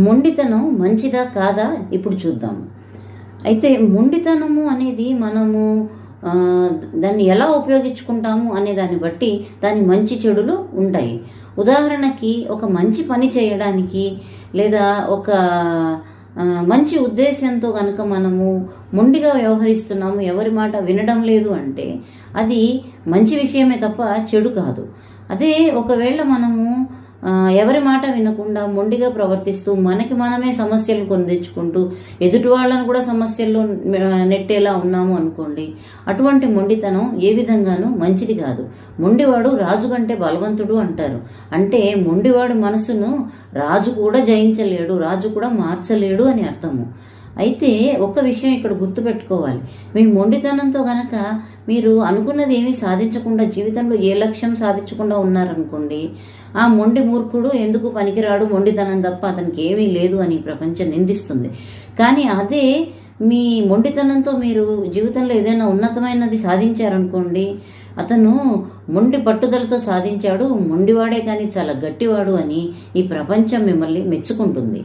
మొండితనం మంచిదా కాదా ఇప్పుడు చూద్దాము. అయితే మొండితనము అనేది మనము దాన్ని ఎలా ఉపయోగించుకుంటాము అనే దాన్ని బట్టి దాని మంచి చెడులు ఉంటాయి. ఉదాహరణకి ఒక మంచి పని చేయడానికి లేదా ఒక మంచి ఉద్దేశంతో కనుక మనము మొండిగా వ్యవహరిస్తున్నాము, ఎవరి మాట వినడం లేదు అంటే అది మంచి విషయమే తప్ప చెడు కాదు. అదే ఒకవేళ మనము ఎవరి మాట వినకుండా మొండిగా ప్రవర్తిస్తూ మనకి మనమే సమస్యలు కొని తెచ్చుకుంటూ ఎదుటి వాళ్ళను కూడా సమస్యల్లో నెట్టేలా ఉన్నాము అనుకోండి, అటువంటి మొండితనం ఏ విధంగానూ మంచిది కాదు. మొండివాడు రాజు కంటే బలవంతుడు అంటారు. అంటే మొండివాడు మనసును రాజు కూడా జయించలేడు, రాజు కూడా మార్చలేడు అని అర్థము. అయితే ఒక్క విషయం ఇక్కడ గుర్తుపెట్టుకోవాలి. మీ మొండితనంతో గనక మీరు అనుకున్నది ఏమీ సాధించకుండా, జీవితంలో ఏ లక్ష్యం సాధించకుండా ఉన్నారనుకోండి, ఆ మొండి మూర్ఖుడు ఎందుకు పనికిరాడు, మొండితనం తప్ప అతనికి ఏమీ లేదు అని ప్రపంచం నిందిస్తుంది. కానీ అదే మీ మొండితనంతో మీరు జీవితంలో ఏదైనా ఉన్నతమైనది సాధించారనుకోండి, అతను మొండి పట్టుదలతో సాధించాడు, మొండివాడే కానీ చాలా గట్టివాడు అని ఈ ప్రపంచం మిమ్మల్ని మెచ్చుకుంటుంది.